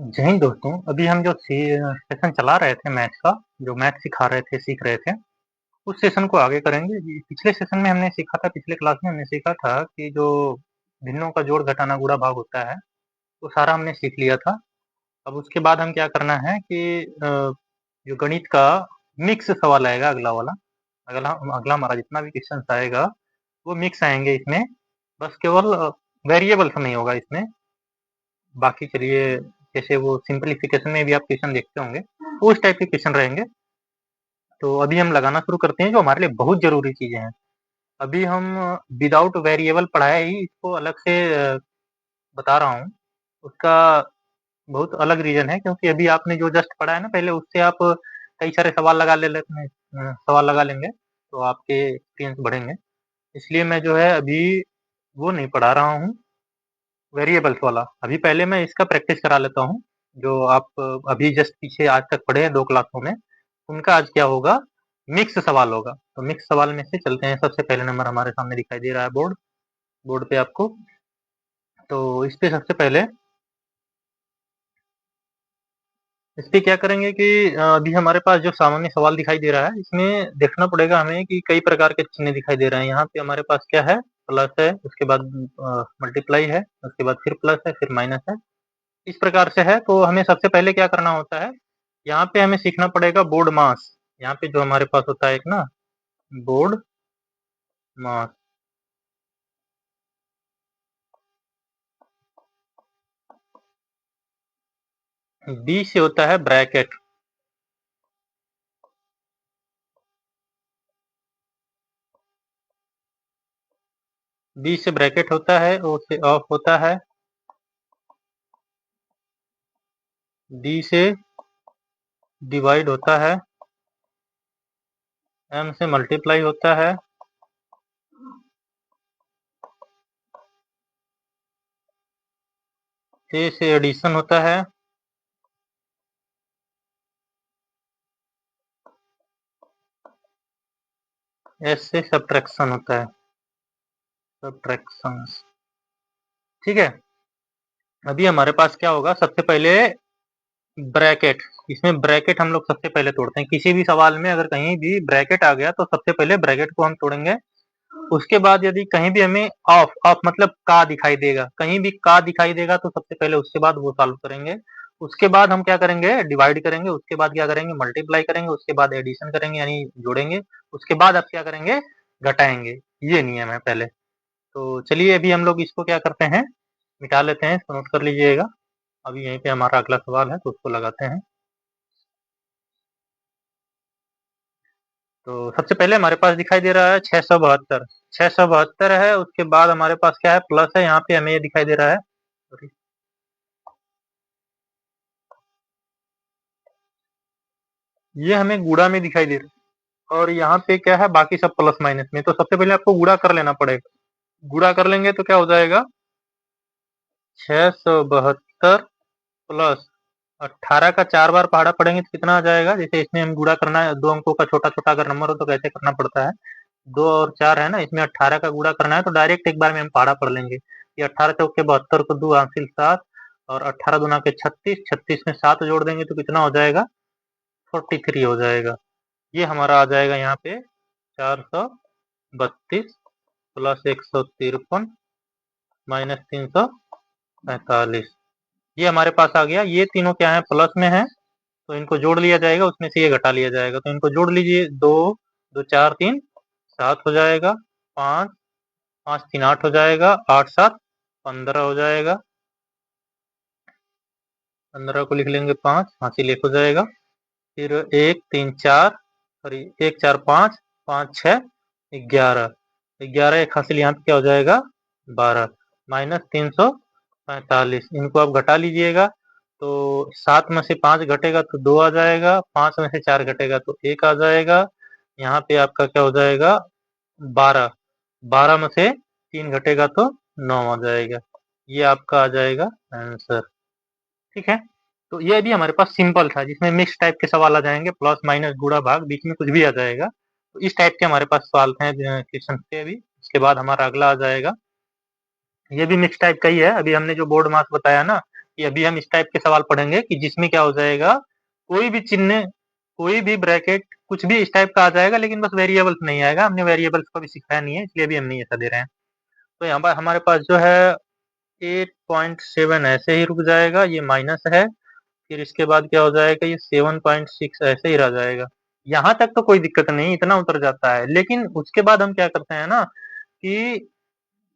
जय हिंद दोस्तों। अभी हम जो सेशन चला रहे थे मैथ्स का, जो मैथ सिखा रहे थे, सीख रहे थे, उस सेशन को आगे करेंगे। पिछले सेशन में हमने सीखा था, पिछले क्लास में हमने सीखा था कि जो भिन्नों का जोड़, घटाना, गुणा, भाग होता है, वो सारा हमने सीख लिया था। अब उसके बाद हम क्या करना है कि जो गणित का मिक्स सवाल आएगा, अगला वाला, अगला अगला हमारा जितना भी क्वेश्चन आएगा वो मिक्स आएंगे इसमें। बस केवल वेरिएबल्स नहीं होगा इसमें। बाकी चलिए, जैसे वो सिंपलीफिकेशन में भी आप क्वेश्चन देखते होंगे, तो उस टाइप के क्वेश्चन रहेंगे। तो अभी हम लगाना शुरू करते हैं जो हमारे लिए बहुत ज़रूरी चीज़ें हैं। अभी हम विदाउट वेरिएबल पढ़ाया ही इसको अलग से बता रहा हूँ। उसका बहुत अलग रीज़न है, क्योंकि अभी आपने जो जस्ट पढ़ा है ना पहले, उससे आप कई सारे सवाल लगा ले लेते हैं, सवाल लगा लेंगे, तो आपके एक्सपीरियंस बढ़ेंगे। इसलिए मैं जो है अभी वो नहीं पढ़ा रहा हूँ, वेरिएबल्स वाला। अभी पहले मैं इसका प्रैक्टिस करा लेता हूँ, जो आप अभी जस्ट पीछे आज तक पढ़े हैं 2 क्लासों में, उनका आज क्या होगा, मिक्स सवाल होगा। तो मिक्स सवाल में से चलते हैं। सबसे पहले नंबर हमारे सामने दिखाई दे रहा है बोर्ड पे आपको। तो इस पे सबसे पहले इस पे क्या करेंगे कि अभी हमारे पास जो सामान्य सवाल दिखाई दे रहा है, इसमें देखना पड़ेगा हमें कि कई प्रकार के चिन्ह दिखाई दे रहे हैं। यहाँ पे हमारे पास क्या है, प्लस है, उसके बाद मल्टीप्लाई है, उसके बाद फिर प्लस है, फिर माइनस है, इस प्रकार से है। तो हमें सबसे पहले क्या करना होता है, यहाँ पे हमें सीखना पड़ेगा बोर्ड मास। यहाँ पे जो हमारे पास होता है एक ना, बोर्ड मास, बी से होता है ब्रैकेट, बी से ब्रैकेट होता है, ओ से ऑफ होता है, डी से डिवाइड होता है, एम से मल्टीप्लाई होता है, ए से एडिशन होता है, एस से सब्ट्रैक्शन होता है, सब्ट्रैक्शन। ठीक है। अभी हमारे पास क्या होगा, सबसे पहले ब्रैकेट। इसमें ब्रैकेट हम लोग सबसे पहले तोड़ते हैं। किसी भी सवाल में अगर कहीं भी ब्रैकेट आ गया तो सबसे पहले ब्रैकेट को हम तोड़ेंगे। उसके बाद यदि कहीं भी हमें ऑफ ऑफ मतलब का दिखाई देगा, कहीं भी का दिखाई देगा, तो सबसे पहले उसके बाद वो सॉल्व करेंगे। उसके बाद हम क्या करेंगे, डिवाइड करेंगे। उसके बाद क्या करेंगे, मल्टीप्लाई करेंगे। उसके बाद एडिशन करेंगे, यानी जोड़ेंगे। उसके बाद आप क्या करेंगे, घटाएंगे। ये नियम है पहले। तो चलिए अभी हम लोग इसको क्या करते हैं, मिटा लेते हैं। इसको नोट कर लीजिएगा। अभी यहीं पे हमारा अगला सवाल है, तो उसको लगाते हैं। तो सबसे पहले हमारे पास दिखाई दे रहा है 672। 672 है। उसके बाद हमारे पास क्या है, प्लस है। यहाँ पे हमें ये दिखाई दे रहा है, ये हमें गुणा में दिखाई दे रहा है, और यहाँ पे क्या है, बाकी सब प्लस माइनस में। तो सबसे पहले आपको गुणा कर लेना पड़ेगा। गुणा कर लेंगे तो क्या हो जाएगा, 672 प्लस 18 का 4 बार पहाड़ा पड़ेंगे तो कितना आ जाएगा। जैसे इसमें हम गुणा करना है, 2 अंकों का छोटा छोटा अगर नंबर हो तो कैसे करना पड़ता है, 2 और 4 है ना, इसमें 18 का गुणा करना है तो डायरेक्ट एक बार में हम पहाड़ा पढ़ लेंगे। ये 18 चौके 72 को 2 हासिल 7, और 18 दूना के 36, 36 में 7 जोड़ देंगे तो कितना हो जाएगा, 43 हो जाएगा। ये हमारा आ जाएगा यहाँ पे 432 प्लस 153 माइनस 345। ये हमारे पास आ गया। ये तीनों क्या है, प्लस में है, तो इनको जोड़ लिया जाएगा, उसमें से ये घटा लिया जाएगा। तो इनको जोड़ लीजिए, दो दो चार तीन, 7 हो जाएगा, 5 5 3 8 हो जाएगा, 8 7 15 हो जाएगा। 15 को लिख लेंगे 5, हासिल 1 हो जाएगा। फिर 1 3 4, सॉरी 1 4 5, 5 6 11, 11 एक हासिल यहाँ पे क्या हो जाएगा, 12 माइनस 345। इनको आप घटा लीजिएगा। तो 7 में से 5 घटेगा तो 2 आ जाएगा, 5 में से 4 घटेगा तो 1 आ जाएगा। यहाँ पे आपका क्या हो जाएगा, 12, 12 में से 3 घटेगा तो 9 आ जाएगा। ये आपका आ जाएगा आंसर। ठीक है। तो ये भी हमारे पास सिंपल था, जिसमें मिक्स टाइप के सवाल आ जाएंगे, प्लस माइनस गुणा भाग, बीच में कुछ भी आ जाएगा। तो इस टाइप के हमारे पास सवाल थे क्वेश्चन थे अभी। उसके बाद हमारा अगला आ जाएगा, ये भी मिक्स टाइप का ही है। अभी हमने जो बोर्ड मास बताया ना, कि अभी हम इस टाइप के सवाल पढ़ेंगे कि जिसमें क्या हो जाएगा, कोई भी चिन्ह, कोई भी ब्रैकेट, कुछ भी इस टाइप का आ जाएगा, लेकिन बस वेरिएबल्स नहीं आएगा। हमने वेरिएबल्स को भी सिखाया नहीं है, इसलिए अभी हम नहीं ऐसा दे रहे हैं। तो यहाँ पर हमारे पास जो है 8.7 ऐसे ही रुक जाएगा, ये माइनस है। फिर इसके बाद क्या हो जाएगा, ये 7.6 ऐसे ही रह जाएगा। यहाँ तक तो कोई दिक्कत नहीं, इतना उतर जाता है। लेकिन उसके बाद हम क्या करते हैं ना कि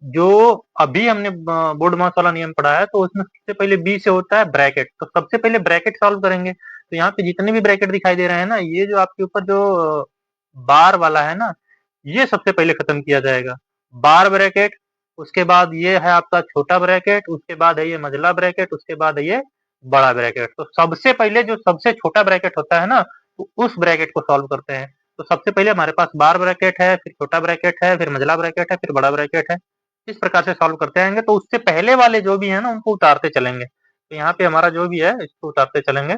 जो अभी हमने बोर्ड मास वाला नियम पढ़ा है, तो उसमें सबसे पहले बी से होता है ब्रैकेट। तो सबसे पहले ब्रैकेट सॉल्व करेंगे। तो यहाँ पे जितने भी ब्रैकेट दिखाई दे रहे हैं ना, ये जो आपके ऊपर जो बार वाला है ना, ये सबसे पहले खत्म किया जाएगा। बार ब्रैकेट, उसके बाद ये है आपका छोटा ब्रैकेट, उसके बाद है ये मझला ब्रैकेट, उसके बाद है ये बड़ा ब्रैकेट। तो सबसे पहले जो सबसे छोटा ब्रैकेट होता है ना, तो उस ब्रैकेट को सॉल्व करते हैं। तो सबसे पहले हमारे पास बार ब्रैकेट है, फिर छोटा ब्रैकेट है, फिर मझला ब्रैकेट है, फिर बड़ा ब्रैकेट है। इस प्रकार से सॉल्व करते रहेंगे। तो उससे पहले वाले जो भी है ना, उनको उतारते चलेंगे। तो यहाँ पे हमारा जो भी है, इसको उतारते चलेंगे।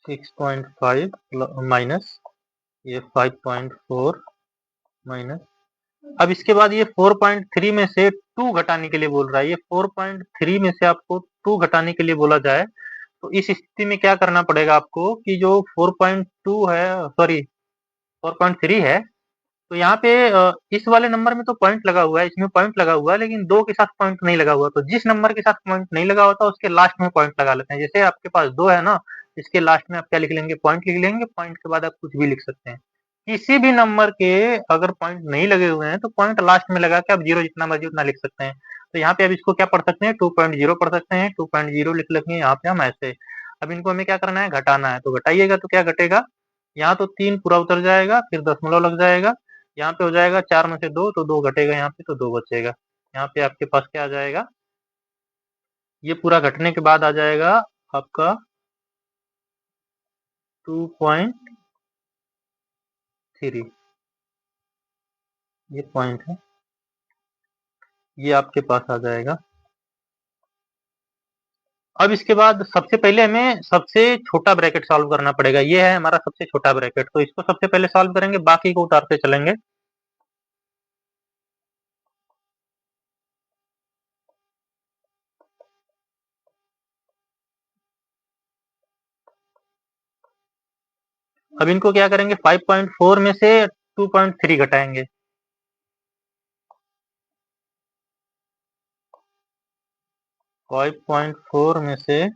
सिक्स पॉइंट फाइव माइनस ये 5.4 माइनस, अब इसके बाद ये 4.3 में से 2 घटाने के लिए बोल रहा है। ये 4.3 में से आपको 2 घटाने के लिए बोला जाए, तो इस स्थिति में क्या करना पड़ेगा आपको कि जो 4.2 है, सॉरी 4.3 है, तो यहाँ पे इस वाले नंबर में तो पॉइंट लगा हुआ है, इसमें पॉइंट लगा हुआ है, लेकिन 2 के साथ पॉइंट नहीं लगा हुआ। तो जिस नंबर के साथ पॉइंट नहीं लगा होता, उसके लास्ट में पॉइंट लगा लेते हैं। जैसे आपके पास 2 है ना, इसके लास्ट में आप क्या लिख लेंगे, पॉइंट लिख लेंगे। पॉइंट के बाद आप कुछ भी लिख सकते हैं। किसी भी नंबर के अगर पॉइंट नहीं लगे हुए हैं, तो पॉइंट लास्ट में लगा के आप 0 जितना मर्जी उतना लिख सकते हैं। तो यहाँ पे अब इसको क्या पढ़ सकते हैं, 2.0 पढ़ सकते हैं। 2.0 लिख लेंगे यहाँ पे हम ऐसे। अब इनको हमें क्या करना है, घटाना है। तो घटाइएगा तो क्या घटेगा, यहाँ तो 3 पूरा उतर जाएगा, फिर दशमलव लग जाएगा। यहाँ पे हो जाएगा 4 में से 2, तो 2 घटेगा यहाँ पे, तो 2 बचेगा। यहाँ पे आपके पास क्या आ जाएगा, ये पूरा घटने के बाद आ जाएगा आपका 2.3। ये पॉइंट है, ये आपके पास आ जाएगा। अब इसके बाद सबसे पहले हमें सबसे छोटा ब्रैकेट सॉल्व करना पड़ेगा। ये है हमारा सबसे छोटा ब्रैकेट, तो इसको सबसे पहले सॉल्व करेंगे, बाकी को उतारते चलेंगे। अब इनको क्या करेंगे, 5.4 में से 2.3 घटाएंगे। 5.4 में से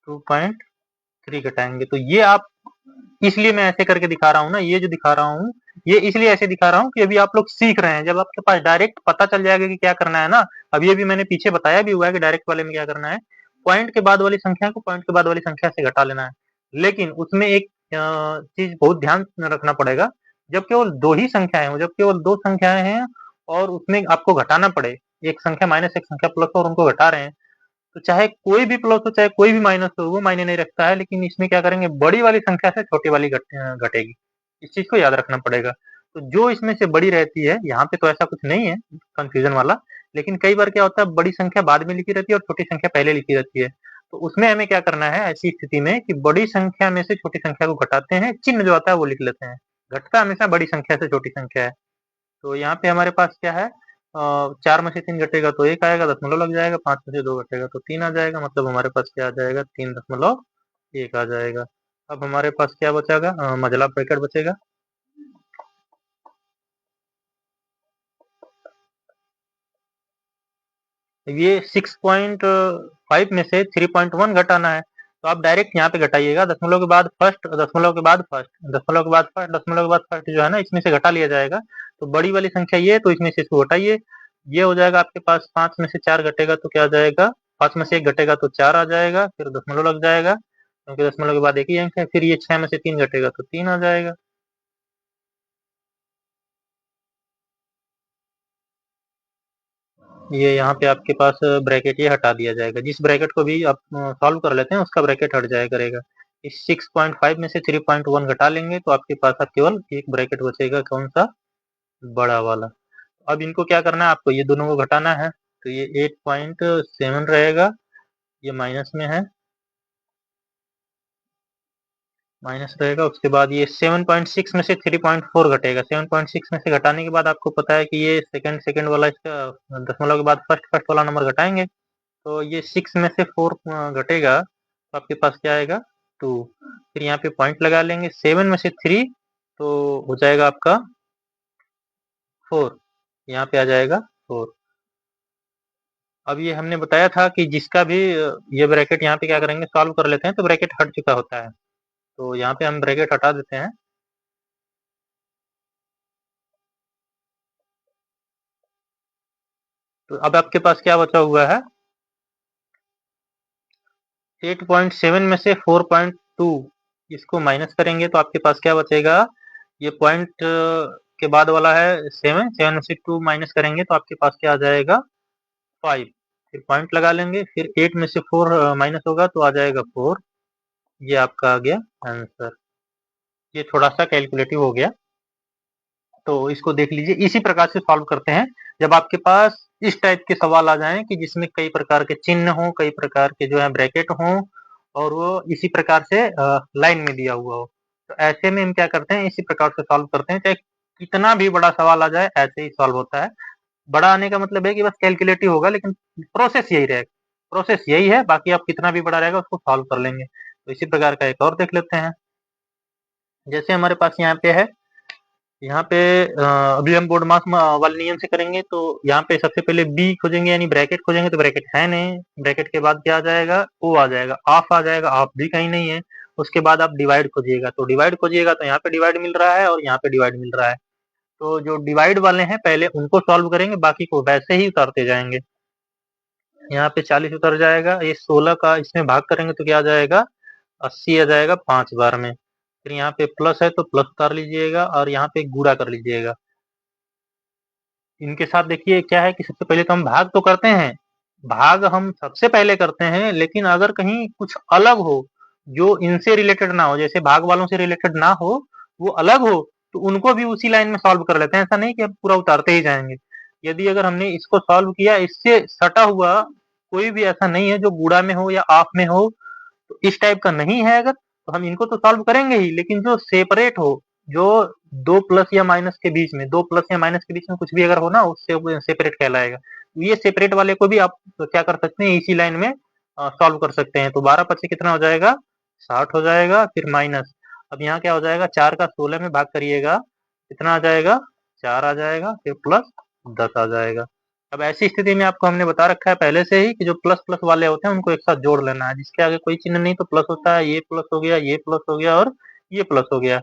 2.3 घटाएंगे। तो ये आप, इसलिए मैं ऐसे करके दिखा रहा हूँ ना, ये जो दिखा रहा हूँ, ये इसलिए ऐसे दिखा रहा हूँ कि अभी आप लोग सीख रहे हैं। जब आपके पास डायरेक्ट पता चल जाएगा कि क्या करना है ना, अभी अभी मैंने पीछे बताया भी हुआ है कि डायरेक्ट वाले में क्या करना है, पॉइंट के बाद वाली संख्या को पॉइंट के बाद वाली संख्या से घटा लेना है। लेकिन उसमें एक चीज बहुत ध्यान रखना पड़ेगा। जब केवल दो ही संख्याएं हो, जब केवल दो संख्याएं हैं और उसमें आपको घटाना पड़े, एक संख्या माइनस एक संख्या प्लस और उनको घटा रहे हैं, तो चाहे कोई भी प्लस हो चाहे कोई भी माइनस हो, वो मायने नहीं रखता है। लेकिन इसमें क्या करेंगे, बड़ी वाली संख्या से छोटी वाली घटेगी। इस चीज को याद रखना पड़ेगा। तो जो इसमें से बड़ी रहती है, यहाँ पे तो ऐसा कुछ नहीं है कंफ्यूजन वाला, लेकिन कई बार क्या होता है, बड़ी संख्या बाद में लिखी रहती है और छोटी संख्या पहले लिखी रहती है। तो उसमें हमें क्या करना है ऐसी स्थिति में कि बड़ी संख्या में से छोटी संख्या को घटाते हैं, चिन्ह जो आता है वो लिख लेते हैं। घटता हमेशा बड़ी संख्या से छोटी संख्या है। तो यहाँ पे हमारे पास क्या है, 4 में से 3 घटेगा तो 1 आएगा, दशमलव लग जाएगा। 5 में से 2 घटेगा तो 3 आ जाएगा। मतलब हमारे पास क्या आ जाएगा, 3.1 आ जाएगा। अब हमारे पास क्या बचेगा, मझला ब्रैकेट बचेगा। ये 6.5 में से 3.1 घटाना है, तो आप डायरेक्ट यहाँ पे घटाइएगा। दशमलव के बाद फर्स्ट, दशमलव के बाद फर्स्ट, दशमलव के बाद फर्स्ट, दशमलव के बाद फर्स्ट जो है ना, इसमें से घटा लिया जाएगा। तो बड़ी वाली संख्या ये है, तो इसमें से इसको घटाइए। ये हो जाएगा आपके पास, 5 में से 4 घटेगा तो क्या आ जाएगा, 5 में से 1 घटेगा तो 4 आ जाएगा, फिर दशमलव लग जाएगा क्योंकि दशमलव के बाद एक ही अंक है। फिर ये 6 में से 3 घटेगा तो 3 आ जाएगा। ये यहाँ पे आपके पास ब्रैकेट ये हटा दिया जाएगा। जिस ब्रैकेट को भी आप सॉल्व कर लेते हैं, उसका ब्रैकेट हट जाया करेगा। इस 6.5 में से 3.1 घटा लेंगे तो आपके पास अब केवल एक ब्रैकेट बचेगा, कौन सा, बड़ा वाला। अब इनको क्या करना है, आपको ये दोनों को घटाना है। तो ये 8.7 रहेगा, ये माइनस में है, माइनस रहेगा। उसके बाद ये 7.6 में से 3.4 घटेगा। 7.6 में से घटाने के बाद आपको पता है कि ये सेकंड सेकंड वाला इसका दशमलव के बाद फर्स्ट फर्स्ट वाला नंबर घटाएंगे, तो ये 6 में से 4 घटेगा, तो आपके पास क्या आएगा 2। फिर यहाँ पे पॉइंट लगा लेंगे। 7 में से 3 तो हो जाएगा आपका 4, यहाँ पे आ जाएगा 4। अब ये हमने बताया था कि जिसका भी ये ब्रैकेट यहाँ पे क्या करेंगे, सॉल्व कर लेते हैं तो ब्रैकेट हट चुका होता है, तो यहाँ पे हम ब्रैकेट हटा देते हैं। तो अब आपके पास क्या बचा हुआ है, 8.7 में से 4.2 इसको माइनस करेंगे तो आपके पास क्या बचेगा, ये पॉइंट के बाद वाला है 7 में से 2 माइनस करेंगे तो आपके पास क्या आ जाएगा 5। फिर पॉइंट लगा लेंगे, फिर 8 में से 4 माइनस होगा तो आ जाएगा 4। ये आपका आ गया आंसर। ये थोड़ा सा कैलकुलेटिव हो गया, तो इसको देख लीजिए। इसी प्रकार से सॉल्व करते हैं जब आपके पास इस टाइप के सवाल आ जाएं कि जिसमें कई प्रकार के चिन्ह हों, कई प्रकार के जो है ब्रैकेट हों, और वो इसी प्रकार से लाइन में दिया हुआ हो। तो ऐसे में हम क्या करते हैं, इसी प्रकार से सॉल्व करते हैं। चाहे कितना भी बड़ा सवाल आ जाए ऐसे ही सॉल्व होता है। बड़ा आने का मतलब है कि बस कैलकुलेटिव होगा, लेकिन प्रोसेस यही रहेगा। प्रोसेस यही है, बाकी आप कितना भी बड़ा रहेगा उसको सॉल्व कर लेंगे। तो इसी प्रकार का एक और देख लेते हैं। जैसे हमारे पास यहाँ पे है, यहाँ पे अभी हम बोर्ड मास वाले नियम से करेंगे, तो यहाँ पे सबसे पहले बी खोजेंगे यानी ब्रैकेट खोजेंगे, तो ब्रैकेट है नहीं। ब्रैकेट के बाद क्या आ जाएगा, ओ आ जाएगा, ऑफ आ जाएगा, ऑफ भी कहीं नहीं है। उसके बाद आप डिवाइड खोजिएगा, तो डिवाइड खोजिएगा तो यहाँ पे डिवाइड मिल रहा है और यहाँ पे डिवाइड मिल रहा है। तो जो डिवाइड वाले हैं पहले उनको सॉल्व करेंगे, बाकी को वैसे ही उतारते जाएंगे। यहाँ पे 40 उतर जाएगा, ये 16 का इसमें भाग करेंगे तो क्या आ जाएगा 80 आ जाएगा 5 बार में। फिर यहाँ पे प्लस है तो प्लस उतार लीजिएगा और यहाँ पे गुणा कर लीजिएगा। इनके साथ देखिए क्या है कि सबसे पहले तो हम भाग तो करते हैं, भाग हम सबसे पहले करते हैं, लेकिन अगर कहीं कुछ अलग हो जो इनसे रिलेटेड ना हो, जैसे भाग वालों से रिलेटेड ना हो, वो अलग हो, तो उनको भी उसी लाइन में सॉल्व कर लेते हैं। ऐसा नहीं कि हम पूरा उतारते ही जाएंगे। यदि अगर हमने इसको सॉल्व किया, इससे सटा हुआ कोई भी ऐसा नहीं है जो गुणा में हो या ऑफ में हो, तो इस टाइप का नहीं है अगर, तो हम इनको तो सॉल्व करेंगे ही, लेकिन जो सेपरेट हो, जो दो प्लस या माइनस के बीच में, दो प्लस या माइनस के बीच में कुछ भी अगर हो ना, उससे सेपरेट कहलाएगा। ये सेपरेट वाले को भी आप क्या कर सकते हैं, इसी लाइन में सॉल्व कर सकते हैं। तो 12 पच्चीस कितना हो जाएगा 60 हो जाएगा, फिर माइनस। अब यहाँ क्या हो जाएगा, 4 का 16 में भाग करिएगा, कितना आ जाएगा 4 आ जाएगा, फिर प्लस 10 आ जाएगा। अब ऐसी स्थिति में आपको हमने बता रखा है पहले से ही कि जो प्लस प्लस वाले होते हैं उनको एक साथ जोड़ लेना है। जिसके आगे कोई चिन्ह नहीं तो प्लस होता है, ये प्लस हो गया, ये प्लस हो गया और ये प्लस हो गया।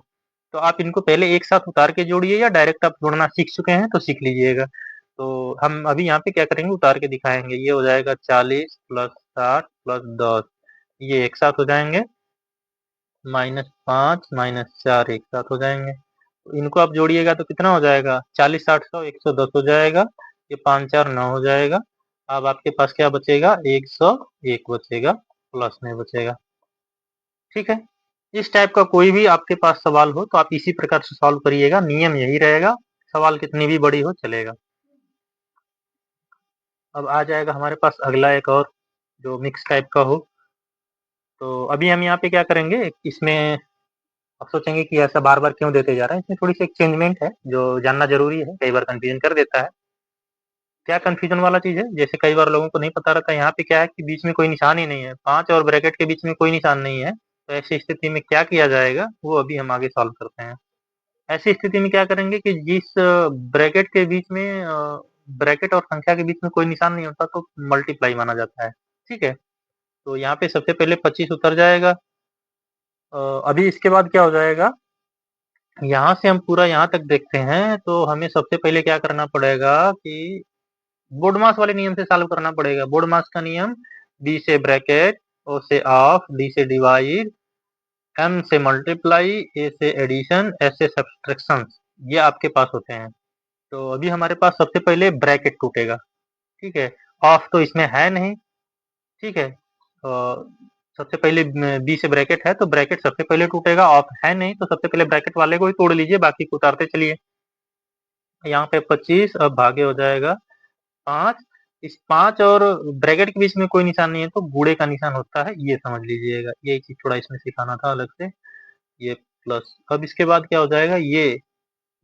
तो आप इनको पहले एक साथ उतार के जोड़िए, या डायरेक्ट आप जोड़ना सीख चुके हैं तो सीख लीजिएगा। तो हम अभी यहाँ पे क्या करेंगे, उतार के दिखाएंगे। ये हो जाएगा 40 प्लस 60 प्लस 10, ये एक साथ हो जाएंगे, -5 -4 एक साथ हो जाएंगे। तो इनको आप जोड़िएगा तो कितना हो जाएगा, 40 60 100 110 हो जाएगा। ये 5 4 9 हो जाएगा। अब आपके पास क्या बचेगा, 101 बचेगा, प्लस में बचेगा। ठीक है, इस टाइप का कोई भी आपके पास सवाल हो तो आप इसी प्रकार से सॉल्व करिएगा, नियम यही रहेगा। सवाल कितनी भी बड़ी हो चलेगा। अब आ जाएगा हमारे पास अगला एक और जो मिक्स टाइप का हो। तो अभी हम यहाँ पे क्या करेंगे, इसमें आप सोचेंगे कि ऐसा बार बार क्यों देते जा रहे हैं, इसमें थोड़ी सी एक चेंजमेंट है जो जानना जरूरी है, कई बार कंफ्यूजन कर देता है। क्या कंफ्यूजन वाला चीज है, जैसे कई बार लोगों को नहीं पता रहता, यहाँ पे क्या है कि बीच में कोई निशान ही नहीं है, 5 और ब्रैकेट के बीच में कोई निशान नहीं है। तो ऐसी स्थिति में क्या किया जाएगा वो अभी हम आगे सॉल्व करते हैं। ऐसी स्थिति में क्या करेंगे कि जिस ब्रैकेट के बीच में ब्रैकेट और संख्या के बीच में कोई निशान नहीं होता तो मल्टीप्लाई माना जाता है। ठीक है, तो यहाँ पे सबसे पहले 25 उतर जाएगा। अभी इसके बाद क्या हो जाएगा, यहाँ से हम पूरा यहाँ तक देखते हैं तो हमें सबसे पहले क्या करना पड़ेगा कि बोर्ड मास वाले नियम से सॉल्व करना पड़ेगा। बोर्ड मास का नियम, बी से ब्रैकेट, ओ से ऑफ, डी से डिवाइड, एम से मल्टीप्लाई, ए से एडिशन, एस से सब्सट्रैक्शन, ये आपके पास होते हैं। तो अभी हमारे पास सबसे पहले ब्रैकेट टूटेगा। ठीक है, ऑफ तो इसमें है नहीं। ठीक है, सबसे पहले बी से ब्रैकेट है तो ब्रैकेट सबसे पहले टूटेगा, ऑफ है नहीं तो सबसे पहले ब्रैकेट वाले को ही तोड़ लीजिए, बाकी को उतारते चलिए। यहाँ पे 25 अब भागे हो जाएगा 5। इस 5 और ब्रैकेट के बीच में कोई निशान नहीं है तो गुणे का निशान होता है, ये समझ लीजिएगा। ये चीज थोड़ा इसमें सिखाना था अलग से, ये प्लस। अब इसके बाद क्या हो जाएगा, ये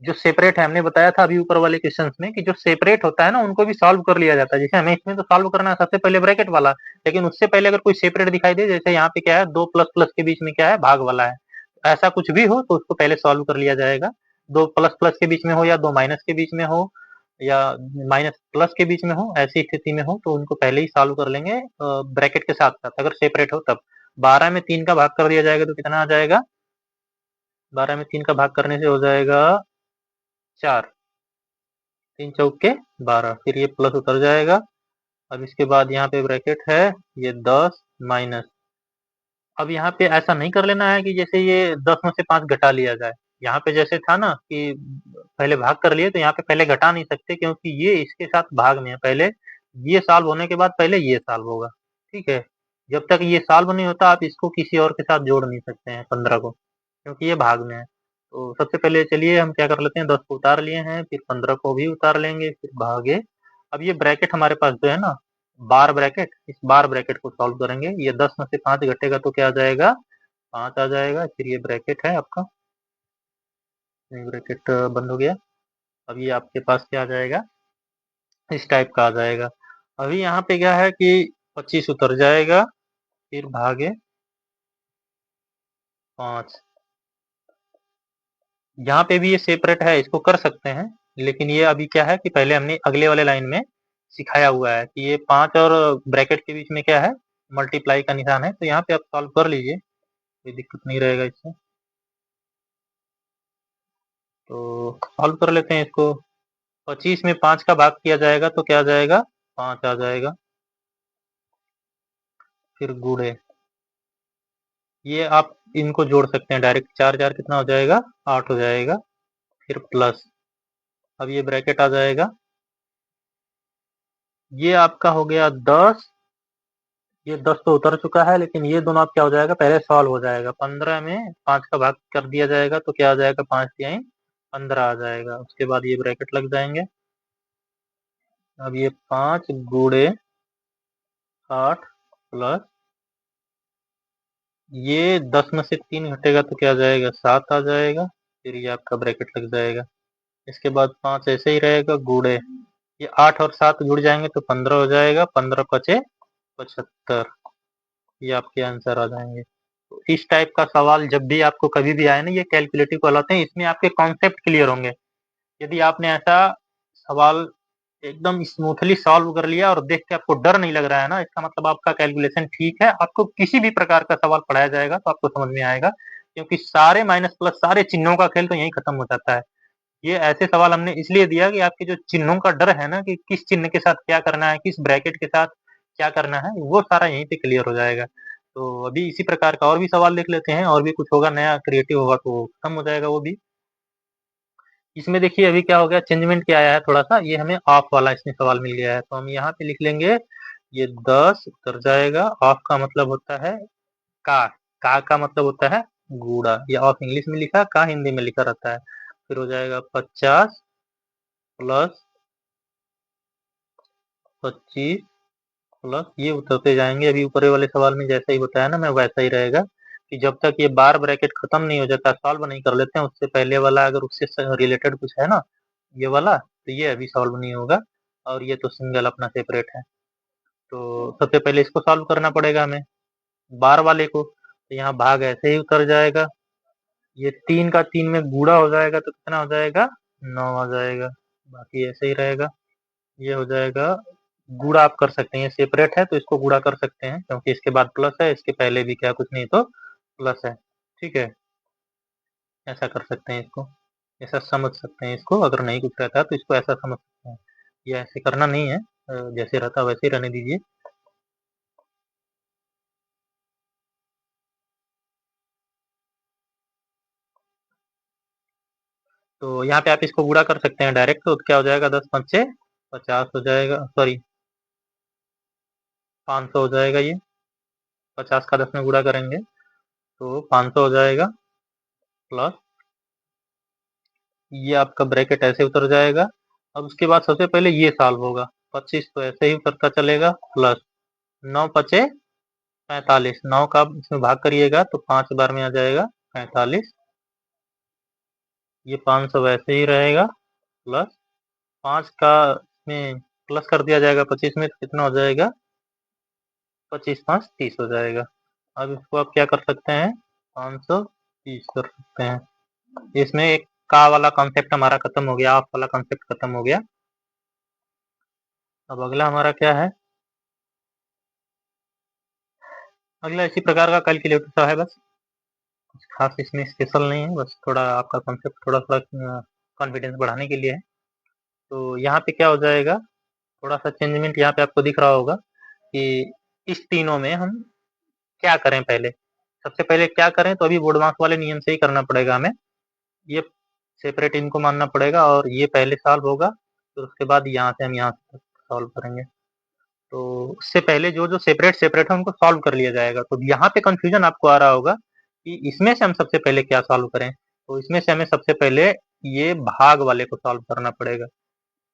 जो सेपरेट है, हमने बताया था अभी ऊपर वाले क्वेश्चंस में कि जो सेपरेट होता है ना उनको भी सॉल्व कर लिया जाता है। जैसे हमें इसमें तो सॉल्व करना है सबसे पहले ब्रैकेट वाला, लेकिन उससे पहले अगर कोई सेपरेट दिखाई दे, जैसे यहाँ पे क्या है, दो प्लस प्लस के बीच में क्या है, भाग वाला है, ऐसा कुछ भी हो तो उसको पहले सॉल्व कर लिया जाएगा। दो प्लस प्लस के बीच में हो या दो माइनस के बीच में हो या माइनस प्लस के बीच में हो, ऐसी स्थिति में हो तो उनको पहले ही सॉल्व कर लेंगे ब्रैकेट के साथ साथ, अगर सेपरेट हो तब। 12 में 3 का भाग कर दिया जाएगा तो कितना आ जाएगा, 12 में 3 का भाग करने से हो जाएगा 4, 3 चौके 12, फिर ये प्लस उतर जाएगा। अब इसके बाद यहाँ पे ब्रैकेट है, ये 10 माइनस। अब यहाँ पे ऐसा नहीं कर लेना है कि जैसे ये 10 में से 5 घटा लिया जाए। यहाँ पे जैसे था ना कि पहले भाग कर लिए, तो यहाँ पे पहले घटा नहीं सकते क्योंकि ये इसके साथ भाग में है। पहले ये सॉल्व होने के बाद पहले ये सॉल्व होगा, ठीक है। जब तक ये सॉल्व नहीं होता आप इसको किसी और के साथ जोड़ नहीं सकते हैं 15 को, क्योंकि ये भाग में है। तो सबसे पहले चलिए हम क्या कर लेते हैं, 10 को उतार लिए हैं, फिर 15 को भी उतार लेंगे, फिर भागे। अब ये ब्रैकेट हमारे पास जो है ना, बार ब्रैकेट, इस बार ब्रैकेट को सॉल्व करेंगे। ये 10 में से 5 घटेगा तो क्या आ जाएगा, 5 आ जाएगा। फिर ये ब्रैकेट है आपका, ये ब्रैकेट बंद हो गया। अब ये आपके पास क्या आ जाएगा, इस टाइप का आ जाएगा। अभी यहाँ पे क्या है कि 25 उतर जाएगा, फिर भागे 5। यहाँ पे भी ये सेपरेट है, इसको कर सकते हैं, लेकिन ये अभी क्या है कि पहले हमने अगले वाले लाइन में सिखाया हुआ है कि ये 5 और ब्रैकेट के बीच में क्या है, मल्टीप्लाई का निशान है। तो यहाँ पे आप सॉल्व कर लीजिए, कोई दिक्कत नहीं रहेगा इससे। तो सॉल्व कर लेते हैं इसको। 25 में 5 का भाग किया जाएगा तो क्या आ जाएगा, 5 आ जाएगा। फिर गुणे, ये आप इनको जोड़ सकते हैं डायरेक्ट, 4 4 कितना हो जाएगा, 8 हो जाएगा। फिर प्लस, अब ये ब्रैकेट आ जाएगा, ये आपका हो गया 10। ये 10 तो उतर चुका है, लेकिन ये दोनों आप क्या हो जाएगा, पहले सॉल्व हो जाएगा। 15 में 5 का भाग कर दिया जाएगा तो क्या आ जाएगा, 5 तिहाई 15 आ जाएगा। उसके बाद ये ब्रैकेट लग जाएंगे। अब ये 5 गुणे 8 प्लस, ये 10 में से 3 घटेगा तो क्या आ जाएगा, 7 आ जाएगा। फिर ये आपका ब्रैकेट लग जाएगा। इसके बाद 5 ऐसे ही रहेगा, गुणे ये 8 और 7 जुड़ जाएंगे तो 15 हो जाएगा। 15 पचे 75, ये आपके आंसर आ जाएंगे। तो इस टाइप का सवाल जब भी आपको कभी भी आए ना, ये कैलकुलेटिव कहलाते हैं, इसमें आपके कॉन्सेप्ट क्लियर होंगे। यदि आपने ऐसा सवाल एकदम स्मूथली सॉल्व कर लिया और देख के आपको डर नहीं लग रहा है ना, इसका मतलब आपका कैलकुलेशन ठीक है। आपको किसी भी प्रकार का सवाल पढ़ाया जाएगा तो आपको समझ में आएगा, क्योंकि सारे माइनस प्लस सारे चिन्हों का खेल तो यहीं खत्म हो जाता है। ये ऐसे सवाल हमने इसलिए दिया कि आपके जो चिन्हों का डर है ना, कि किस चिन्ह के साथ क्या करना है, किस ब्रैकेट के साथ क्या करना है, वो सारा यहीं पे क्लियर हो जाएगा। तो अभी इसी प्रकार का और भी सवाल देख लेते हैं, और भी कुछ होगा नया क्रिएटिव होगा तो खत्म हो जाएगा वो भी। इसमें देखिए अभी क्या हो गया, चेंजमेंट क्या आया है थोड़ा सा, ये हमें ऑफ वाला इसमें सवाल मिल गया है, तो हम यहाँ पे लिख लेंगे, ये 10 उतर जाएगा। ऑफ का मतलब होता है का, का मतलब होता है गूढ़ा। ये ऑफ इंग्लिश में लिखा, का हिंदी में लिखा रहता है। फिर हो जाएगा 50 प्लस 25 प्लस, ये उतरते जाएंगे। अभी ऊपर वाले सवाल में जैसा ही बताया ना, मैं वैसा ही रहेगा कि जब तक ये बार ब्रैकेट खत्म नहीं हो जाता, सॉल्व नहीं कर लेते हैं, उससे पहले वाला अगर उससे रिलेटेड कुछ है ना, ये वाला, तो ये अभी सॉल्व नहीं होगा। और ये तो सिंगल अपना सेपरेट है, तो सबसे पहले इसको सॉल्व करना पड़ेगा हमें, बार वाले को। तो यहाँ भाग ऐसे ही उतर जाएगा, ये 3 का 3 में गुणा हो जाएगा तो कितना हो जाएगा, 9 आ जाएगा। बाकी ऐसे ही रहेगा, ये हो जाएगा। गुणा आप कर सकते हैं, ये सेपरेट है तो इसको गुणा कर सकते हैं, क्योंकि इसके बाद प्लस है, इसके पहले भी क्या कुछ नहीं तो प्लस है, ठीक है। ऐसा कर सकते हैं इसको, ऐसा समझ सकते हैं इसको। अगर नहीं कुछ रहता तो इसको ऐसा समझ सकते हैं, ये ऐसे करना नहीं है, जैसे रहता वैसे ही रहने दीजिए। तो यहाँ पे आप इसको गुणा कर सकते हैं डायरेक्ट, तो क्या हो जाएगा, 10 पंचे 50 हो जाएगा, सॉरी 500 हो जाएगा। ये 50 का 10 में गुणा करेंगे तो 500 हो जाएगा, प्लस ये आपका ब्रैकेट ऐसे उतर जाएगा। अब उसके बाद सबसे पहले ये सॉल्व होगा, 25 तो ऐसे ही उतरता चलेगा, प्लस 9 पचे 45, 9 का इसमें भाग करिएगा तो 5 बार में आ जाएगा 45, ये 500 वैसे ही रहेगा, प्लस 5 का में प्लस कर दिया जाएगा 25 में, तो कितना हो जाएगा, 25 5 30 हो जाएगा। अब इसको आप क्या कर सकते हैं, 530 कर सकते हैं। इसमें एक का वाला कॉन्सेप्ट हमारा खत्म हो गया, ऑफ वाला कॉन्सेप्ट खत्म हो गया। अब अगला हमारा क्या है, अगला इसी प्रकार का कैलकुलेटर सा है, बस कुछ खास इसमें स्पेशल नहीं है, बस थोड़ा आपका कॉन्सेप्ट थोड़ा थोड़ा कॉन्फिडेंस बढ़ाने के लिए है। तो यहाँ पे क्या हो जाएगा, थोड़ा सा चेंजमेंट यहाँ पे आपको दिख रहा होगा कि इस तीनों में हम क्या करें, पहले सबसे पहले क्या करें, तो अभी बोर्ड मार्क्स वाले नियम से ही करना पड़ेगा हमें, ये सेपरेट इनको मानना पड़ेगा और ये पहले सॉल्व होगा, फिर उसके बाद यहाँ से हम यहाँ से सॉल्व करेंगे। तो उससे पहले जो जो सेपरेट सेपरेट है उनको सॉल्व कर लिया जाएगा। तो यहाँ पे कंफ्यूजन आपको आ रहा होगा कि इसमें से हम सबसे पहले क्या सॉल्व करें, तो इसमें से हमें सबसे पहले ये भाग वाले को सॉल्व करना पड़ेगा,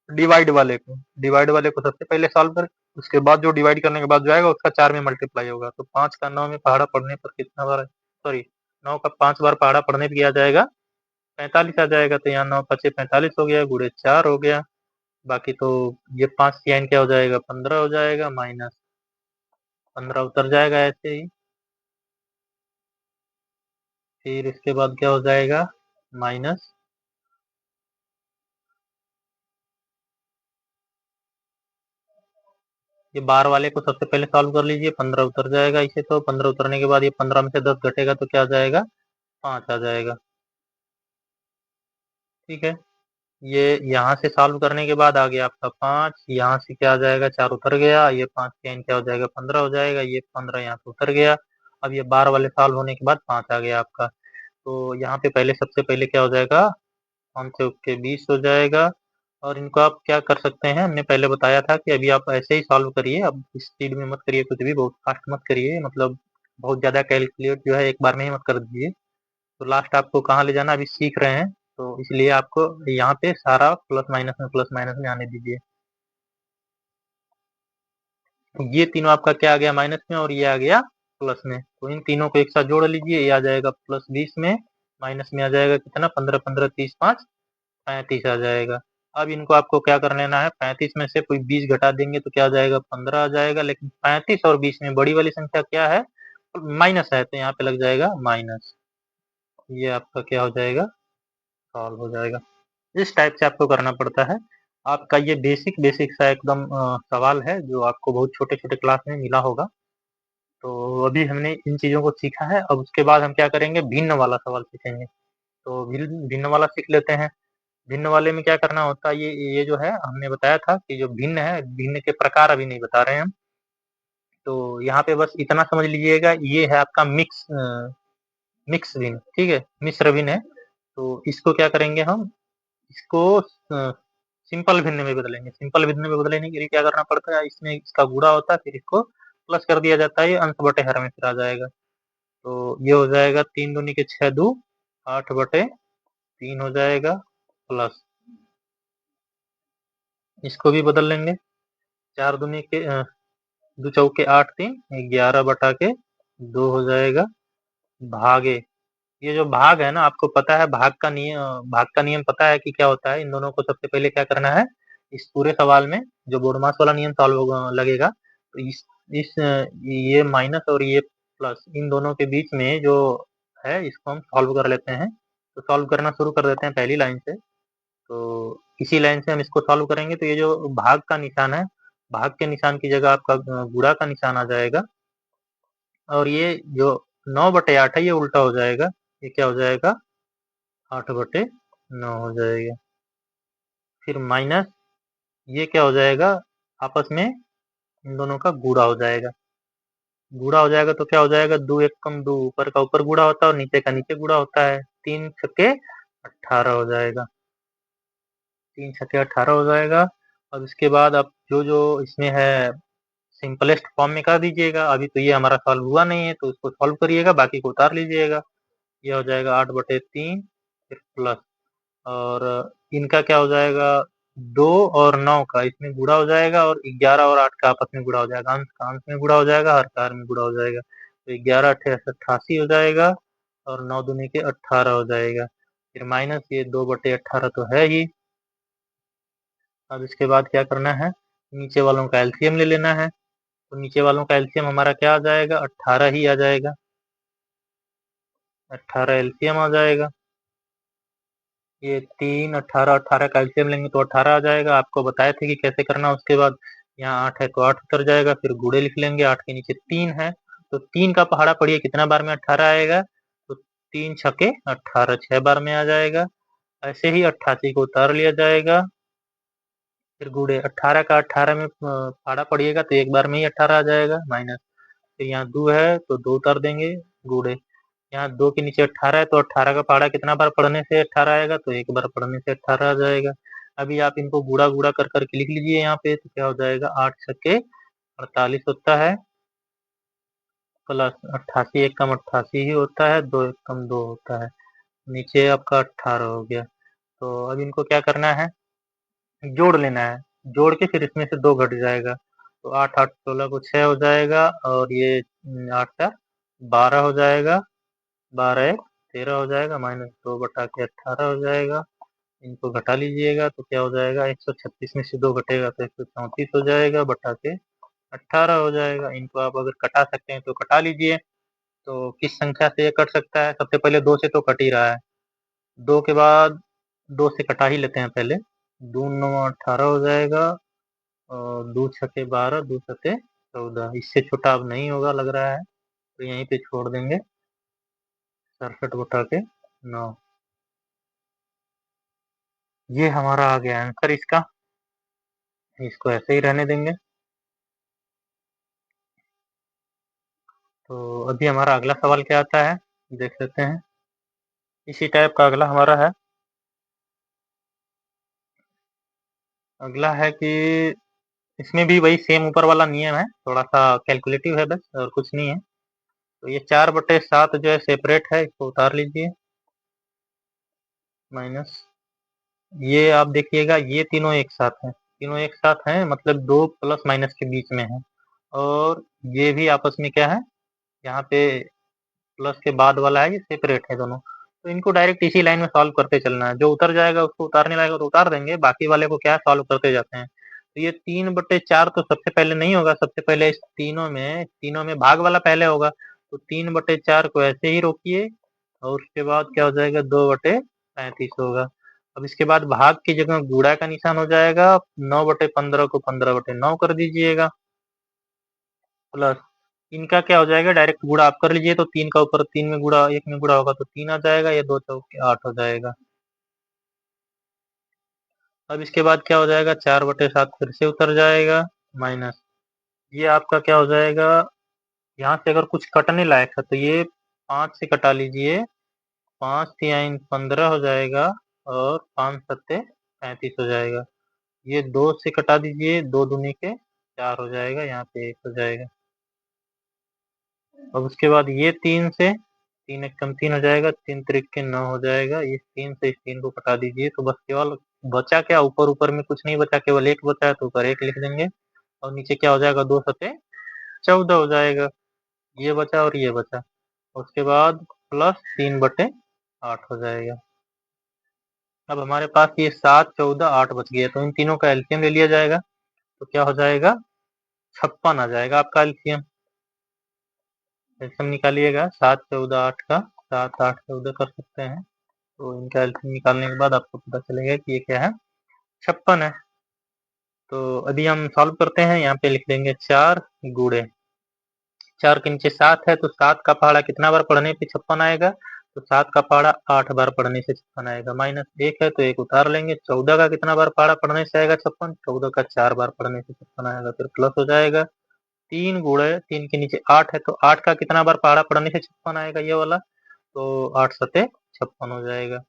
डिवाइड वाले को सबसे पहले सॉल्व कर, उसके बाद जो डिवाइड करने के बाद जो आएगा उसका 4 में मल्टीप्लाई होगा। तो 5 का 9 में पहाड़ा पढ़ने पर कितना बार, सॉरी 9 का 5 बार पहाड़ा पढ़ने पर किया जाएगा 45 आ जाएगा। तो यहाँ 9 पचे 45 हो गया, गुड़े 4 हो गया, बाकी तो ये 5 की क्या हो जाएगा, 15 हो जाएगा, माइनस 15 उतर जाएगा ऐसे ही। फिर इसके बाद क्या हो जाएगा, माइनस, ये बार वाले को सबसे पहले सॉल्व कर लीजिए, 15 उतर जाएगा इसे, तो 15 उतरने के बाद ये 15 में से 10 घटेगा तो क्या आ जाएगा, 5 आ जाएगा। ठीक है, ये यहाँ से सॉल्व करने के बाद आ गया आपका 5, यहाँ से क्या आ जाएगा, 4 उतर गया, ये 5 के क्या हो जाएगा, 15 हो जाएगा, ये 15 यहाँ से उतर गया। अब ये बार वाले सॉल्व होने के बाद 5 आ गया आपका। तो यहाँ पे पहले सबसे पहले क्या हो जाएगा, 5 चौके 20 हो जाएगा। और इनको आप क्या कर सकते हैं, हमने पहले बताया था कि अभी आप ऐसे ही सॉल्व करिए, अब स्पीड में मत करिए कुछ भी, बहुत फास्ट मत करिए, मतलब बहुत ज़्यादा कैलकुलेट जो है एक बार में ही मत कर दीजिए। तो लास्ट आपको कहाँ ले जाना, अभी सीख रहे हैं, तो इसलिए आपको यहाँ पे सारा प्लस माइनस में आने दीजिए। ये तीनों आपका क्या आ गया, माइनस में, और ये आ गया प्लस में। तो इन तीनों को एक साथ जोड़ लीजिए, ये आ जाएगा प्लस 20 में, माइनस में आ जाएगा कितना, 15 15 30 5 35 आ जाएगा। अब इनको आपको क्या कर लेना है, 35 में से कोई 20 घटा देंगे तो क्या आ जाएगा, 15 आ जाएगा। लेकिन 35 और 20 में बड़ी वाली संख्या क्या है, माइनस है, तो यहाँ पे लग जाएगा माइनस। ये आपका क्या हो जाएगा, सॉल्व हो जाएगा। इस टाइप से आपको करना पड़ता है। आपका ये बेसिक बेसिक सा एकदम सवाल है जो आपको बहुत छोटे छोटे क्लास में मिला होगा। तो अभी हमने इन चीज़ों को सीखा है, अब उसके बाद हम क्या करेंगे, भिन्न वाला सवाल सीखेंगे। तो भिन्न भिन्न वाला सीख लेते हैं। भिन्न वाले में क्या करना होता है, ये जो है हमने बताया था कि जो भिन्न है, भिन्न के प्रकार अभी नहीं बता रहे हैं हम। तो यहाँ पे बस इतना समझ लीजिएगा, ये है आपका मिक्स भिन्न, ठीक है, मिश्र भिन्न है। तो इसको क्या करेंगे हम, इसको सिंपल भिन्न में बदलेंगे। सिंपल भिन्न में बदलने के लिए क्या करना पड़ता है, इसमें इसका गुणा होता है, फिर इसको प्लस कर दिया जाता है, ये अंश बटे हर में फिर आ जाएगा। तो ये हो जाएगा 3 दूनी के 6 दू 8 बटे 3 हो जाएगा, प्लस इसको भी बदल लेंगे, 4 दूनी के दो चौके 8 3 11 बटा के 2 हो जाएगा, भागे, ये जो भाग है ना, आपको पता है भाग का नियम पता है कि क्या होता है। इन दोनों को सबसे पहले क्या करना है, इस पूरे सवाल में जो बोर्ड मास वाला नियम सॉल्व लगेगा, तो इस ये माइनस और ये प्लस, इन दोनों के बीच में जो है इसको हम सॉल्व कर लेते हैं। तो सॉल्व करना शुरू कर देते हैं पहली लाइन से। तो इसी लाइन से हम इसको सॉल्व करेंगे, तो ये जो भाग का निशान है, भाग के निशान की जगह आपका गुणा का निशान आ जाएगा, और ये जो 9/8 है ये उल्टा हो जाएगा, ये क्या हो जाएगा, 8/9 हो जाएगा। फिर माइनस, ये क्या हो जाएगा, आपस में इन दोनों का गुणा हो जाएगा। गुणा हो जाएगा तो क्या हो जाएगा, 2 1 कम 2, ऊपर का ऊपर गुणा होता है और नीचे का नीचे गुणा होता है, 3 छक्के 18 हो जाएगा, 3 छक्के 18 हो जाएगा। अब इसके बाद आप जो जो इसमें है सिंपलेस्ट फॉर्म में कर दीजिएगा। अभी तो ये हमारा सॉल्व हुआ नहीं है, तो उसको सॉल्व करिएगा, बाकी को उतार लीजिएगा। ये हो जाएगा 8/3, फिर प्लस, और इनका क्या हो जाएगा, 2 और 9 का इसमें गुणा हो जाएगा, और 11 और 8 का आपस में गुणा हो जाएगा, अंश का अंश में गुणा हो जाएगा, हर का हर में गुणा हो जाएगा। तो 11 8 88 हो जाएगा, और 9 दूनी के 18 हो जाएगा। फिर माइनस ये 2/18 तो है ही। अब इसके बाद क्या करना है, नीचे वालों का एलसीएम ले लेना है। तो नीचे वालों का एलसीएम हमारा क्या आ जाएगा, 18 ही आ जाएगा। 18 एलसीएम आ जाएगा। ये 3 18 18 का एलसीएम लेंगे तो 18 आ जाएगा। आपको बताए थे कि कैसे करना। उसके बाद यहाँ 8 है तो 8 उतर जाएगा। फिर गुड़े लिख लेंगे। 8 के नीचे 3 है तो 3 का पहाड़ा पढ़िए कितना बार में 18 आएगा, तो 3 छके 18 6 बार में आ जाएगा। ऐसे ही 88 को उतार लिया जाएगा। फिर गुड़े 18 का 18 में पहाड़ा पढ़िएगा तो एक बार में ही 18 आ जाएगा। माइनस फिर यहाँ 2 है तो 2 उतार देंगे। गुड़े यहाँ 2 के नीचे 18 है तो 18 का पहाड़ा कितना बार पढ़ने से 18 आएगा, तो एक बार पढ़ने से 18 आ जाएगा। अभी आप इनको गुड़ा गुड़ा कर करके लिख लीजिए यहाँ पे, तो क्या हो जाएगा, 8 छक्के 48 होता है, प्लस 88 एक कम 88 ही होता है, 2 एक कम 2 होता है, नीचे आपका 18 हो गया। तो अब इनको क्या करना है, जोड़ लेना है। जोड़ के फिर इसमें से 2 घट जाएगा तो 8 8 16 को 6 हो जाएगा। और ये 8 4 12 हो जाएगा। 12 1 13 हो जाएगा। माइनस 2/18 हो जाएगा। इनको घटा लीजिएगा तो क्या हो जाएगा, 136 में से 2 घटेगा तो 134 हो जाएगा, बटा के 18 हो जाएगा। इनको आप अगर कटा सकते हैं तो कटा लीजिए। तो किस संख्या से ये कट सकता है, सबसे पहले 2 से तो कट ही रहा है। 2 के बाद 2 से कटा ही लेते हैं पहले। 2 9 18 हो जाएगा और 2 छके 12 2 सते 14। इससे छोटा अब नहीं होगा लग रहा है, तो यहीं पे छोड़ देंगे। 67 बटा के 9। ये हमारा आ गया आंसर इसका। इसको ऐसे ही रहने देंगे। तो अभी हमारा अगला सवाल क्या आता है, देख लेते हैं। इसी टाइप का अगला हमारा है। अगला है कि इसमें भी वही सेम ऊपर वाला नियम है, थोड़ा सा कैलकुलेटिव है बस, और कुछ नहीं है। तो ये 4/7 जो है सेपरेट है, इसको उतार लीजिए। माइनस ये आप देखिएगा, ये तीनों एक साथ हैं, तीनों एक साथ हैं मतलब 2 प्लस माइनस के बीच में है। और ये भी आपस में क्या है, यहाँ पे प्लस के बाद वाला है, ये सेपरेट है दोनों। तो इनको डायरेक्ट इसी लाइन में सॉल्व करते चलना है। जो उतर जाएगा उसको उतारने लगेगा तो उतार देंगे, बाकी वाले को क्या सॉल्व करते जाते हैं। तो ये 3/4 तो सबसे पहले नहीं होगा, सबसे पहले इस तीनों में भाग वाला पहले होगा। तो 3/4 को ऐसे ही रोकिए और उसके बाद क्या हो जाएगा, 2/35 होगा। अब इसके बाद भाग की जगह गुणा का निशान हो जाएगा। 9/15 को 15/9 कर दीजिएगा, प्लस इनका क्या हो जाएगा, डायरेक्ट गुणा आप कर लीजिए। तो 3 का ऊपर 3 में गुणा, 1 में गुणा होगा तो 3 आ जाएगा, ये 2 चौके 8 हो जाएगा। अब इसके बाद क्या हो जाएगा, 4/7 फिर से उतर जाएगा। माइनस ये आपका क्या हो जाएगा, यहाँ से अगर कुछ कटने लायक है तो ये 5 से कटा लीजिए। 5 तिहाई 15 हो जाएगा और 5 सत्ते 35 हो जाएगा। ये 2 से कटा दीजिए, 2 दूनी के 4 हो जाएगा, यहाँ पे 1 हो जाएगा। अब उसके बाद ये 3 से 3 एक कम 3 हो जाएगा, 3 त्रिक के 9 हो जाएगा। इस 3 से इस 3 को कटा दीजिए तो बस केवल बचा क्या, ऊपर ऊपर में कुछ नहीं बचा, केवल 1 बचा है तो ऊपर 1 लिख देंगे। और नीचे क्या हो जाएगा, 2 सते 14 हो जाएगा। ये बचा और ये बचा। उसके बाद प्लस 3/8 हो जाएगा। अब हमारे पास ये 7 14 8 बच गया, तो इन तीनों का एलसीएम ले लिया जाएगा। तो क्या हो जाएगा, 56 आ जाएगा आपका एलसीएम। एलसीएम निकालिएगा 7 14 8 का, 7 8 14 कर सकते हैं। तो इनका एलसीएम निकालने के बाद आपको पता चलेगा कि ये क्या है, 56 है। तो अभी हम सॉल्व करते हैं। यहाँ पे लिख देंगे 4 गुणे 4 के नीचे 7 है, तो 7 का पहाड़ा कितना बार पढ़ने पे 56 आएगा, तो 7 का पहाड़ा 8 बार पढ़ने से 56 आएगा। माइनस 1 है तो 1 उतार लेंगे। 14 का कितना बार पहाड़ा पढ़ने से आएगा 56, 14 का 4 बार पढ़ने से 56 आएगा। फिर प्लस हो जाएगा 3 गुणे 3 के नीचे 8 है, तो 8 का कितना बार पहाड़ा पढ़ने से 56 आएगा, ये वाला, तो 8 सते 56 हो जाएगा।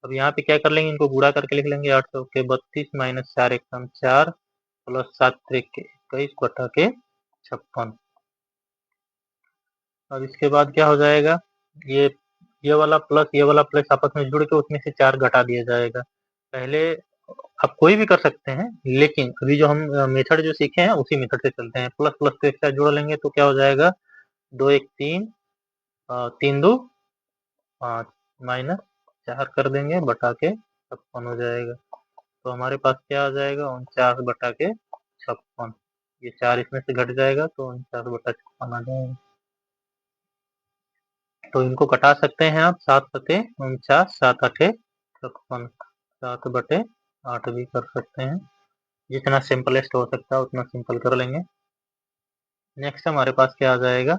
अब यहाँ पे क्या कर लेंगे, इनको गुणा करके लिख लेंगे। 8 सौ के 32 माइनस 4 एक कम 4 प्लस 7 त्रिक के 21 बटा के 56। अब इसके बाद क्या हो जाएगा, ये ये वाला प्लस आपस में जुड़ के उसमें से 4 घटा दिया जाएगा। पहले आप कोई भी कर सकते हैं, लेकिन अभी जो हम मेथड जो सीखे हैं उसी मेथड से चलते हैं। प्लस प्लस को एक साथ जोड़ लेंगे तो क्या हो जाएगा, 2 1 3 3 2 5 माइनस 4 कर देंगे बटा के 56 हो जाएगा। तो हमारे पास क्या आ जाएगा 49 बटा के 56। ये 4 इसमें से घट जाएगा तो 49 बटा 56 आ जाएगा। तो इनको कटा सकते हैं आप 7 सते 49, 7 अठे 56, 7 बटे 8 भी कर सकते हैं। जितना सिंपलेस्ट हो सकता है उतना सिंपल कर लेंगे। नेक्स्ट हमारे पास क्या आ जाएगा,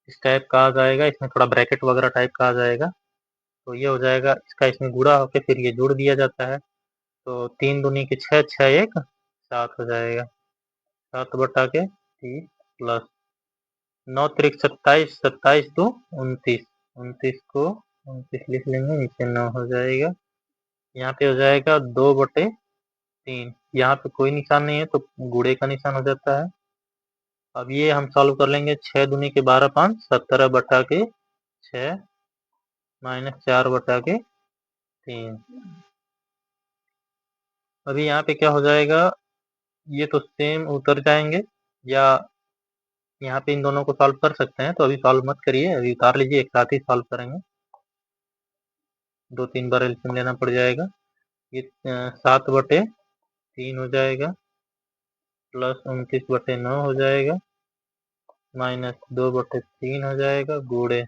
इस टाइप का आ जाएगा, इसमें थोड़ा ब्रैकेट वगैरह टाइप का आ जाएगा। तो ये हो जाएगा, इसका इसमें गुणा होकर फिर ये जोड़ दिया जाता है। तो 3 दूनी के 6, 6 1 7 हो जाएगा। 7 बटा के 30 प्लस 9 त्रिक 27, 27 2 29, 29 को 29 लिख लेंगे, नीचे 9 हो जाएगा। यहाँ पे हो जाएगा 2 बटे 3, यहाँ पे कोई निशान नहीं है तो गुणे का निशान हो जाता है। अब ये हम सॉल्व कर लेंगे। 6 दूनी के 12 5 17 बटा के 6 माइनस 4 बटा के 3। अभी यहाँ पे क्या हो जाएगा, ये तो सेम उतर जाएंगे, या यहाँ पे इन दोनों को सॉल्व कर सकते हैं। तो अभी सॉल्व मत करिए, अभी उतार लीजिए, एक साथ ही सॉल्व करेंगे। 2-3 बार एलसीएम लेना पड़ जाएगा। ये 7 बटे 3 हो जाएगा, प्लस 29 बटे 9 हो जाएगा, माइनस 2 बटे 3 हो जाएगा, गुणे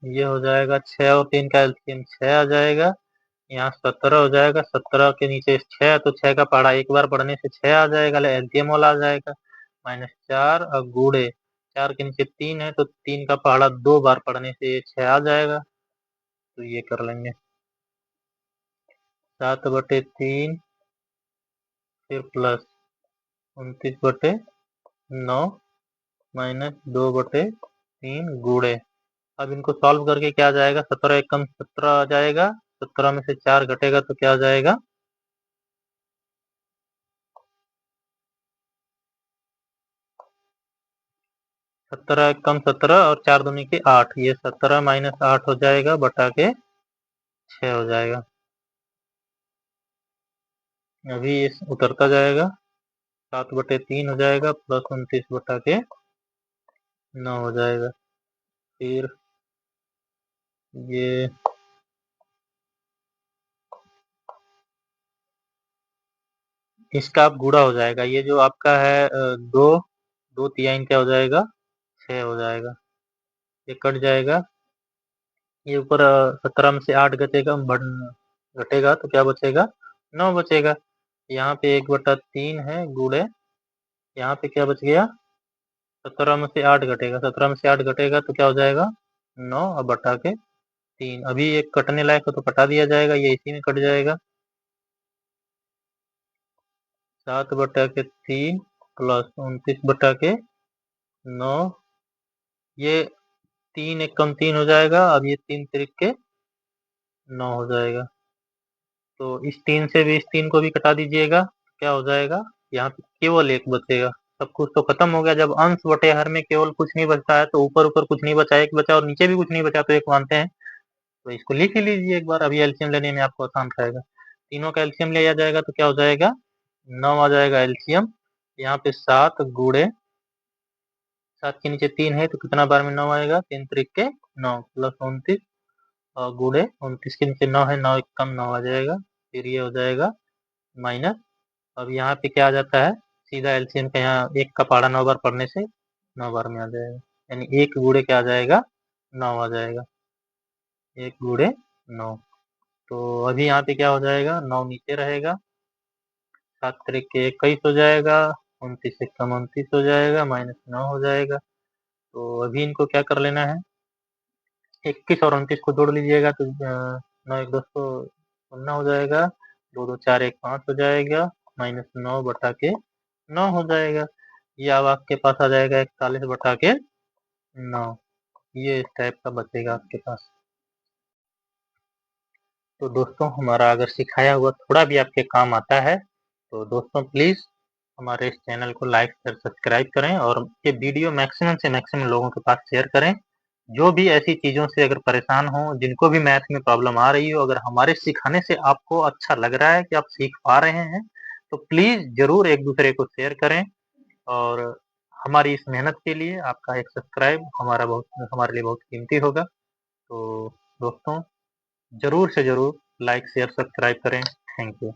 ये हो जाएगा 6 और 3 का एलसीएम 6 आ जाएगा। यहाँ 17 हो जाएगा, 17 के नीचे 6 तो 6 का पहाड़ा एक बार पढ़ने से 6 आ जाएगा, एलसीएम वाला आ जाएगा। माइनस 4 और गुणे 4 के नीचे 3 है तो 3 का पहाड़ा 2 बार पढ़ने से 6 आ जाएगा। तो ये कर लेंगे 7 बटे 3 फिर प्लस 29 बटे 9 माइनस 2 बटे 3 गुणे। अब इनको सॉल्व करके क्या आ जाएगा, 17 एकम 17 आ जाएगा, 17 में से 4 घटेगा तो क्या आ जाएगा 17 एकम 17 और 4 दूनी के 8, ये 17 माइनस 8 हो जाएगा बटा के 6 हो जाएगा। अभी ये उतरता जाएगा, 7 बटे 3 हो जाएगा, प्लस 29 बटा के 9 हो जाएगा। फिर ये इसका अब गुणा हो जाएगा, ये जो आपका है 2 3 क्या हो जाएगा 6 हो जाएगा, ये कट जाएगा। ये ऊपर 17 में से 8 घटेगा तो क्या बचेगा 9 बचेगा। यहाँ पे 1/3 है गुणे, यहाँ पे क्या बच गया 17 में से 8 घटेगा, 17 में से 8 घटेगा तो क्या हो जाएगा 9 और बटा के 3। अभी एक कटने लायक हो तो कटा दिया जाएगा, ये इसी में कट जाएगा। 7 बटा के 3 प्लस 29 बटा के 9, ये 3 एकम 3 हो जाएगा। अब ये 3 त्रिक के 9 हो जाएगा। तो इस 3 से भी इस 3 को भी कटा दीजिएगा, क्या हो जाएगा यहाँ पे केवल 1 बचेगा। सब कुछ तो खत्म हो गया, जब अंश बटे हर में केवल कुछ नहीं बचता है तो ऊपर ऊपर कुछ नहीं बचा, 1 बचा और नीचे भी कुछ नहीं बचा तो 1 मानते हैं। तो इसको लिख ही लीजिए एक बार, अभी एलसीएम लेने में आपको आसान रहेगा। तीनों का एलसीएम लिया जाएगा तो क्या हो जाएगा 9 आ जाएगा एलसीएम। यहाँ पे 7 गुणे 7 के नीचे 3 है तो कितना बार में 9 आएगा, 3 त्रिक के 9 प्लस 29 और गुणे 29 के नीचे 9 है, 9 कम 9 आ जाएगा। फिर ये हो जाएगा माइनस, अब यहाँ पे क्या आ जाता है सीधा एलसीएम का, यहाँ 1 का पहाड़ा 9 बार पढ़ने से 9 बार में आ जाएगा, यानी 1 गुणे क्या आ जाएगा 9 आ जाएगा, 1 गुणे 9। तो अभी यहाँ पे क्या हो जाएगा 9 नीचे रहेगा, 7 त्रिक के 21 हो जाएगा, 29 से कम 29 हो जाएगा, माइनस 9 हो जाएगा। तो अभी इनको क्या कर लेना है, 21 और 29 को जोड़ लीजिएगा तो 9 1 10 तो 19 हो जाएगा, 2 2 4 1 5 हो जाएगा, माइनस 9 बटा के 9 हो जाएगा। ये अब आपके पास आ जाएगा 41 बटा के 9, ये इस टाइप का बचेगा आपके पास। तो दोस्तों हमारा अगर सिखाया हुआ थोड़ा भी आपके काम आता है तो दोस्तों प्लीज़ हमारे इस चैनल को लाइक कर सब्सक्राइब करें और ये वीडियो मैक्सिमम से मैक्सिमम लोगों के पास शेयर करें। जो भी ऐसी चीज़ों से अगर परेशान हो, जिनको भी मैथ में प्रॉब्लम आ रही हो, अगर हमारे सिखाने से आपको अच्छा लग रहा है कि आप सीख पा रहे हैं तो प्लीज़ ज़रूर एक दूसरे को शेयर करें। और हमारी इस मेहनत के लिए आपका एक सब्सक्राइब हमारे लिए बहुत कीमती होगा। तो दोस्तों ज़रूर से ज़रूर लाइक, शेयर, सब्सक्राइब करें। Thank you.